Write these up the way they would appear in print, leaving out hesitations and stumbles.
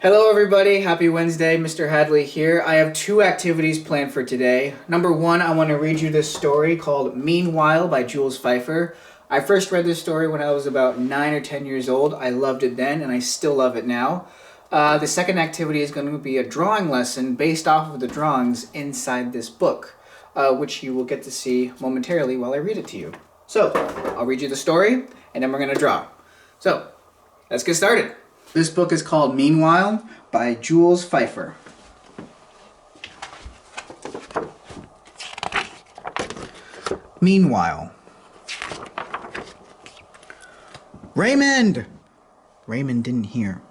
Hello, everybody. Happy Wednesday. Mr. Hadley here. I have two activities planned for today. Number one, I want to read you this story called Meanwhile by Jules Feiffer. I first read this story when I was about 9 or 10 years old. I loved it then, and I still love it now. The second activity is going to be a drawing lesson based off of the drawings inside this book, which you will get to see momentarily while I read it to you. So, I'll read you the story, and then we're going to draw. So, let's get started. This book is called Meanwhile by Jules Feiffer. Meanwhile. Raymond! Raymond didn't hear.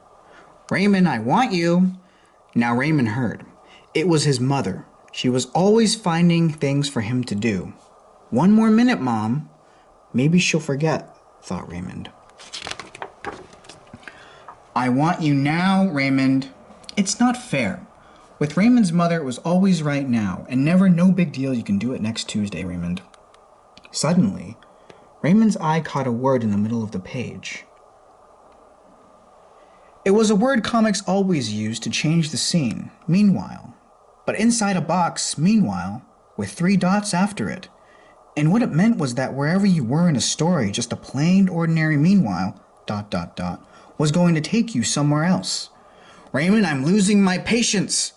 Raymond, I want you. Now Raymond heard. It was his mother. She was always finding things for him to do. One more minute, Mom. Maybe she'll forget, thought Raymond. I want you now, Raymond. It's not fair. With Raymond's mother, it was always right now, and never no big deal, you can do it next Tuesday, Raymond. Suddenly, Raymond's eye caught a word in the middle of the page. It was a word comics always used to change the scene, meanwhile, but inside a box, meanwhile, with 3 dots after it. And what it meant was that wherever you were in a story, just a plain, ordinary meanwhile, ... was going to take you somewhere else. Raymond, I'm losing my patience.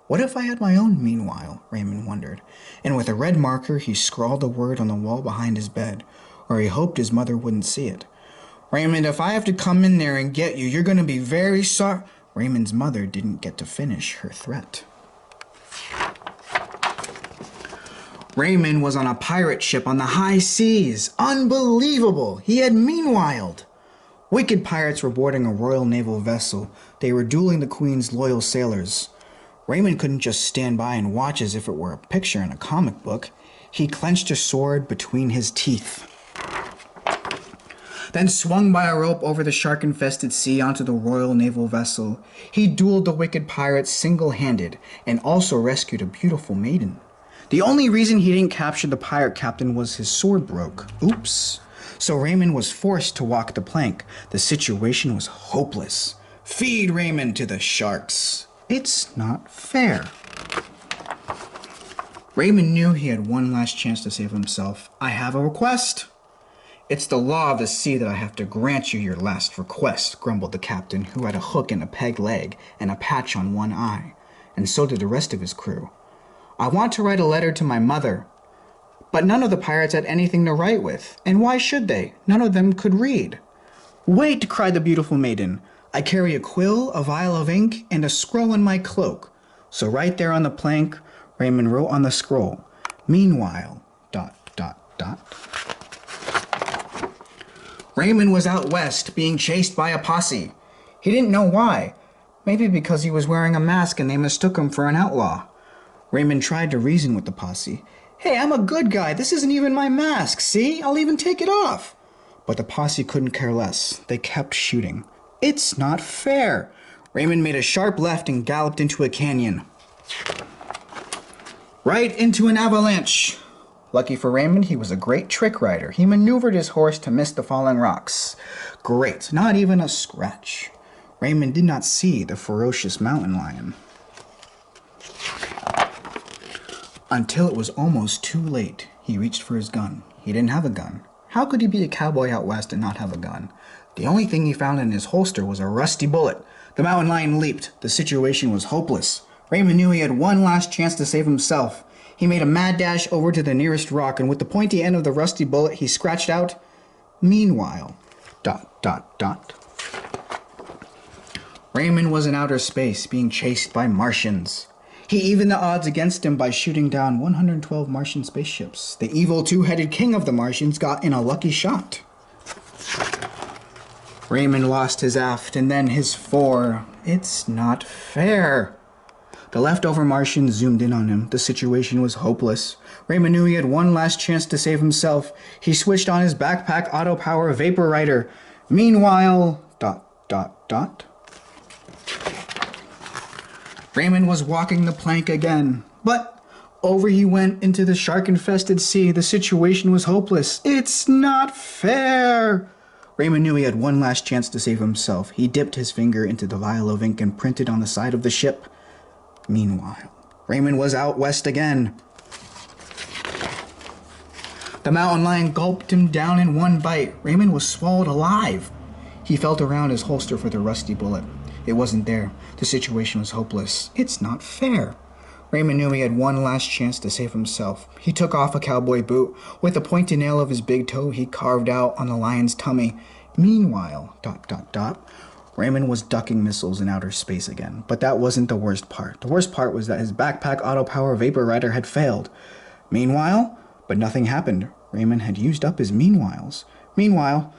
What if I had my own meanwhile? Raymond wondered. And with a red marker, he scrawled a word on the wall behind his bed, or he hoped his mother wouldn't see it. Raymond, if I have to come in there and get you, you're going to be very sorry. Raymond's mother didn't get to finish her threat. Raymond was on a pirate ship on the high seas. Unbelievable! He had meanwhiled. Wicked pirates were boarding a Royal Naval vessel. They were dueling the Queen's loyal sailors. Raymond couldn't just stand by and watch as if it were a picture in a comic book. He clenched a sword between his teeth, then swung by a rope over the shark-infested sea onto the Royal Naval vessel. He dueled the wicked pirates single-handed and also rescued a beautiful maiden. The only reason he didn't capture the pirate captain was his sword broke. Oops. So Raymond was forced to walk the plank. The situation was hopeless. Feed Raymond to the sharks. It's not fair. Raymond knew he had one last chance to save himself. I have a request. It's the law of the sea that I have to grant you your last request, grumbled the captain, who had a hook in a peg leg and a patch on one eye. And so did the rest of his crew. I want to write a letter to my mother. But none of the pirates had anything to write with, and why should they? None of them could read. Wait, cried the beautiful maiden. I carry a quill, a vial of ink, and a scroll in my cloak. So right there on the plank, Raymond wrote on the scroll, Meanwhile, ... Raymond was out west, being chased by a posse. He didn't know why. Maybe because he was wearing a mask and they mistook him for an outlaw. Raymond tried to reason with the posse. Hey, I'm a good guy. This isn't even my mask, see? I'll even take it off. But the posse couldn't care less. They kept shooting. It's not fair. Raymond made a sharp left and galloped into a canyon. Right into an avalanche. Lucky for Raymond, he was a great trick rider. He maneuvered his horse to miss the falling rocks. Great, not even a scratch. Raymond did not see the ferocious mountain lion. Until it was almost too late, he reached for his gun. He didn't have a gun. How could he be a cowboy out west and not have a gun? The only thing he found in his holster was a rusty bullet. The mountain lion leaped. The situation was hopeless. Raymond knew he had one last chance to save himself. He made a mad dash over to the nearest rock, and with the pointy end of the rusty bullet, he scratched out, Meanwhile, ... Raymond was in outer space, being chased by Martians. He evened the odds against him by shooting down 112 Martian spaceships. The evil two-headed king of the Martians got in a lucky shot. Raymond lost his aft and then his fore. It's not fair. The leftover Martians zoomed in on him. The situation was hopeless. Raymond knew he had one last chance to save himself. He switched on his backpack auto-power vapor rider. Meanwhile, ... Raymond was walking the plank again, but over he went into the shark-infested sea. The situation was hopeless. It's not fair. Raymond knew he had one last chance to save himself. He dipped his finger into the vial of ink and printed on the side of the ship. Meanwhile, Raymond was out west again. The mountain lion gulped him down in one bite. Raymond was swallowed alive. He felt around his holster for the rusty bullet. It wasn't there. The situation was hopeless. It's not fair. Raymond knew he had one last chance to save himself. He took off a cowboy boot. With the pointed nail of his big toe, he carved out on the lion's tummy. Meanwhile, ... Raymond was ducking missiles in outer space again. But that wasn't the worst part. The worst part was that his backpack autopower vapor rider had failed. Meanwhile, but nothing happened. Raymond had used up his meanwhiles. Meanwhile.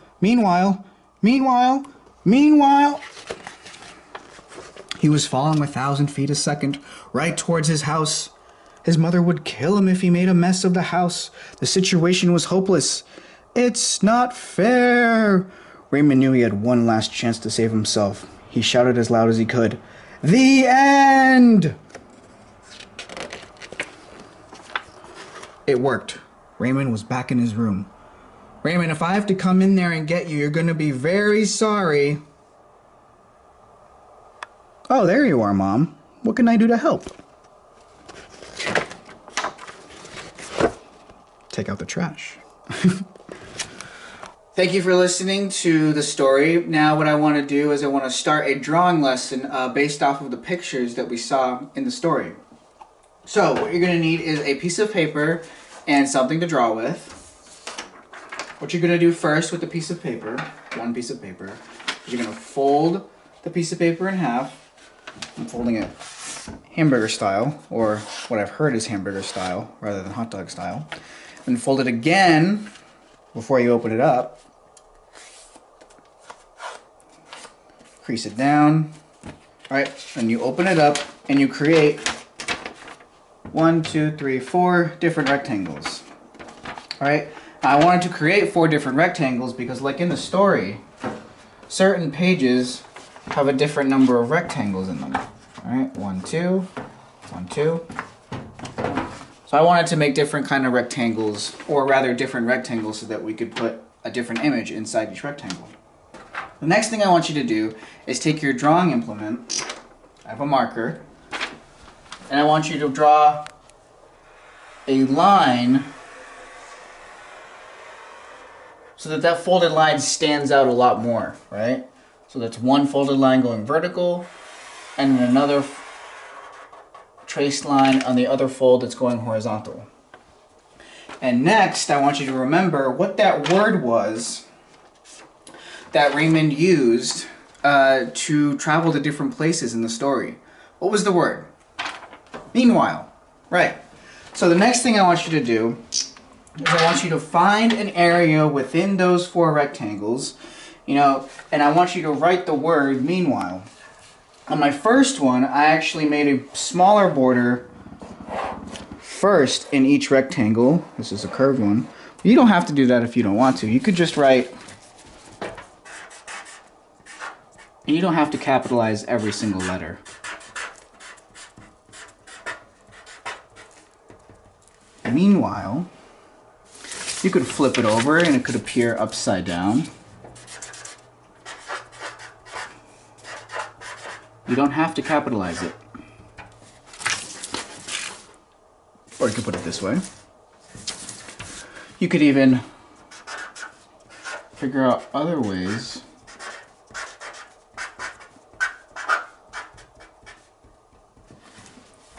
He was falling 1,000 feet a second, right towards his house. His mother would kill him if he made a mess of the house. The situation was hopeless. It's not fair. Raymond knew he had one last chance to save himself. He shouted as loud as he could, "The end!" It worked. Raymond was back in his room. "Raymond, if I have to come in there and get you, you're going to be very sorry." "Oh, there you are, Mom. What can I do to help?" "Take out the trash." Thank you for listening to the story. Now what I want to do is I want to start a drawing lesson based off of the pictures that we saw in the story. So what you're going to need is a piece of paper and something to draw with. What you're going to do first with the piece of paper, one piece of paper, is you're going to fold the piece of paper in half. I'm folding it hamburger style, or what I've heard is hamburger style rather than hot dog style. And fold it again before you open it up. Crease it down. Alright, and you open it up and you create 1, 2, 3, 4 different rectangles. Alright, I wanted to create 4 different rectangles because, like in the story, certain pages have a different number of rectangles in them. Alright, 1, 2, 1, 2. So I wanted to make different kind of rectangles, or rather different rectangles, so that we could put a different image inside each rectangle. The next thing I want you to do is take your drawing implement, I have a marker, and I want you to draw a line so that that folded line stands out a lot more, right? So that's one folded line going vertical, and then another traced line on the other fold that's going horizontal. And next, I want you to remember what that word was that Raymond used to travel to different places in the story. What was the word? Meanwhile. Right. So the next thing I want you to do is I want you to find an area within those 4 rectangles, and I want you to write the word meanwhile. On my first one, I actually made a smaller border first in each rectangle. This is a curved one. You don't have to do that if you don't want to. You could just write, and you don't have to capitalize every single letter. Meanwhile, you could flip it over and it could appear upside down. You don't have to capitalize it. Or you could put it this way. You could even figure out other ways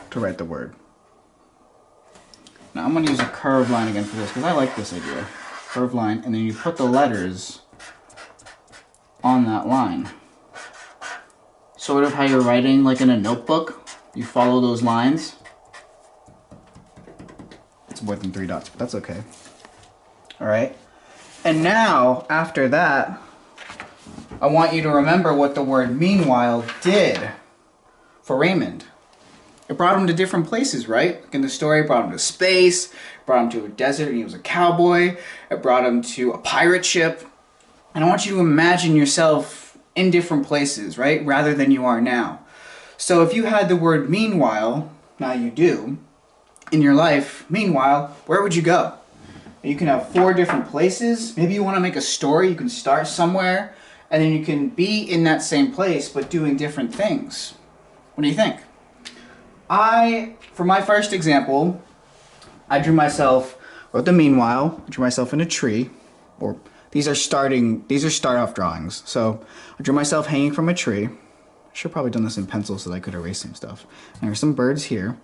to write the word. Now I'm going to use a curved line again for this because I like this idea. Curved line, and then you put the letters on that line. Sort of how you're writing like in a notebook. You follow those lines. It's more than 3 dots, but that's okay. Alright. And now, after that, I want you to remember what the word meanwhile did for Raymond. It brought him to different places, right? Like in the story, it brought him to space, brought him to a desert, and he was a cowboy. It brought him to a pirate ship. And I want you to imagine yourself in different places, right? Rather than you are now. So if you had the word meanwhile, now you do, in your life, meanwhile, where would you go? You can have 4 different places. Maybe you want to make a story. You can start somewhere, and then you can be in that same place, but doing different things. What do you think? For my first example, I drew myself, wrote the meanwhile, I drew myself in a tree, or these are start-off drawings. So I drew myself hanging from a tree. I should have probably done this in pencil so that I could erase some stuff. And there's some birds here.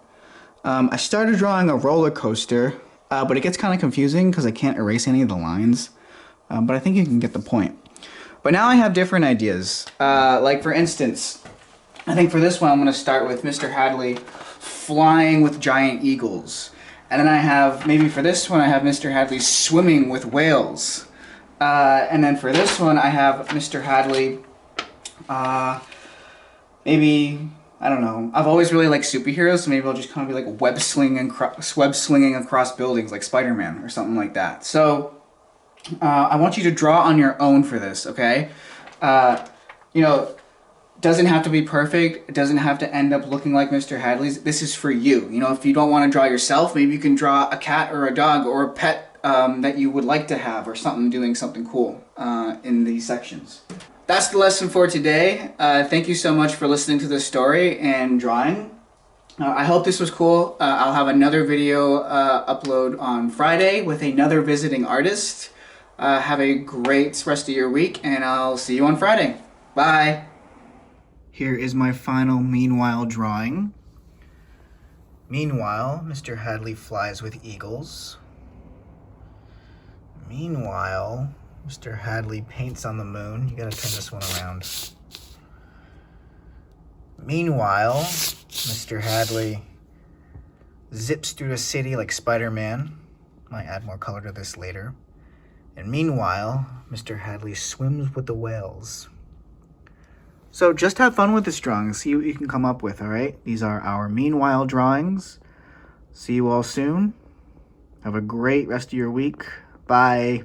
I started drawing a roller coaster, but it gets kind of confusing because I can't erase any of the lines. But I think you can get the point. But now I have different ideas. Like for instance, I think for this one I'm going to start with Mr. Hadley flying with giant eagles. And then I have, maybe for this one, I have Mr. Hadley swimming with whales. And then for this one, I have Mr. Hadley, maybe, I don't know. I've always really liked superheroes, so maybe I'll just kind of be like web slinging across buildings like Spider-Man or something like that. So I want you to draw on your own for this, okay? You know, doesn't have to be perfect. It doesn't have to end up looking like Mr. Hadley's. This is for you. You know, if you don't want to draw yourself, maybe you can draw a cat or a dog or a pet that you would like to have, or something doing something cool in these sections. That's the lesson for today. Thank you so much for listening to this story and drawing. I hope this was cool. I'll have another video upload on Friday with another visiting artist. Have a great rest of your week, and I'll see you on Friday. Bye. Here is my final meanwhile drawing. Meanwhile, Mr. Hadley flies with eagles. Meanwhile, Mr. Hadley paints on the moon. You gotta turn this one around. Meanwhile, Mr. Hadley zips through the city like Spider-Man. Might add more color to this later. And meanwhile, Mr. Hadley swims with the whales. So just have fun with this drawing. See what you can come up with, all right? These are our meanwhile drawings. See you all soon. Have a great rest of your week. Bye.